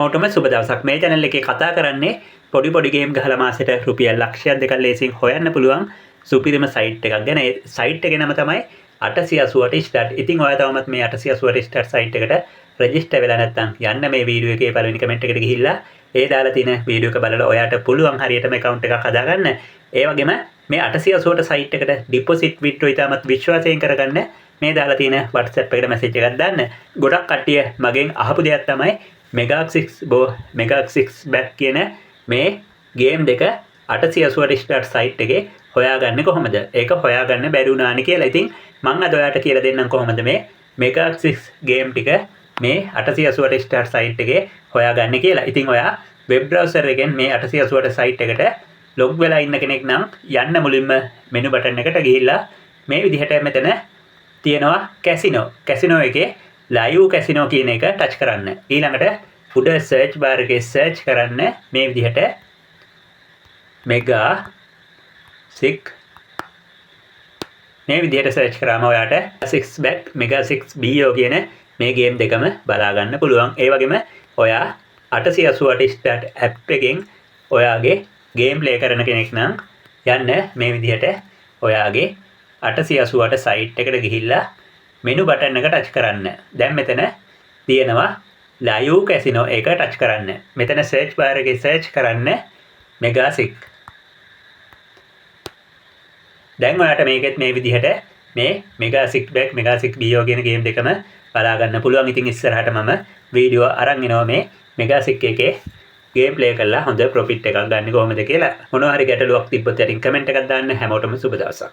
ඔටම සුබ දවසක්. මේ channel එකේ කතා කරන්නේ පොඩි ගේම් ගහලා මාසෙට රුපියල් ලක්ෂයක් දෙකක් ලේසියෙන් හොයන්න පුළුවන් සුපිරිම සයිට් එකක් ගැන. ඒ සයිට් එකේ නම තමයි 888 start. ඉතින් ඔයා තවමත් මේ 888 start සයිට් එකට රෙජිස්ටර් වෙලා නැත්නම් යන්න මේ වීඩියෝ එකේ පළවෙනි කමෙන්ට් එකට ගිහිල්ලා ඒ දාලා තියෙන වීඩියෝ එක බලලා ඔයාට පුළුවන් හරියටම account එකක් හදාගන්න. ඒ වගේම මේ 888 සයිට් එකට deposit withdraw ඉතාමත් විශ්වාසයෙන් කරගන්න මේ දාලා තියෙන WhatsApp එකට message එකක් දාන්න. ගොඩක් කට්ටිය මගෙන් අහපු දෙයක් තමයි Mega6 back කියන මේ ගේම් දෙක 888 start site එකේ හොයාගන්නේ කොහොමද? ඒක හොයාගන්න බැරි වුණානේ කියලා. ඉතින් මම අද ඔයාලට කියලා දෙන්නම් කොහොමද මේ Mega6 ගේම් ටික මේ 888 start site එකේ හොයාගන්නේ කියලා. ඉතින් ඔයා web browser එකෙන් මේ 888 site එකට log වෙලා ඉන්න කෙනෙක් නම් යන්න මුලින්ම menu button එකට ගිහිල්ලා මේ විදිහට මෙතන තියෙනවා casino එකේ live casino කියන එක ටච් කරන්න. ඊළඟට උඩ search bar එකේ search කරන්න මේ විදිහට Mega6 මේ විදිහට search කරාම ඔයාට 6 back Mega6 BO කියන මේ ගේම් දෙකම බලා ගන්න පුළුවන්. ඒ වගේම ඔයා 888 start app එකෙන් ඔයාගේ ගේම් ප්ලේ කරන කෙනෙක් නම් යන්න මේ විදිහට ඔයාගේ 888 site එකට ගිහිල්ලා menu button එක ටච් කරන්න. දැන් මෙතන තියෙනවා live casino එක ටච් කරන්න. මෙතන search bar එකේ search කරන්න Mega6. දැන් ඔයාලට මේකෙත් මේ විදිහට මේ Mega6 back Mega6 BO කියන ගේම් දෙකම බලා ගන්න පුළුවන්. ඉතින් ඉස්සරහට මම වීඩියෝ අරන් එනවා මේ Mega6 එකේ ගේම් ප්ලේ කරලා හොඳ ප්‍රොෆිට් එකක් ගන්න කොහොමද කියලා. මොනවා හරි ගැටලුවක් තිබ්බොත් යටින් කමෙන්ට් එකක් දාන්න. හැමෝටම සුබ දවසක්.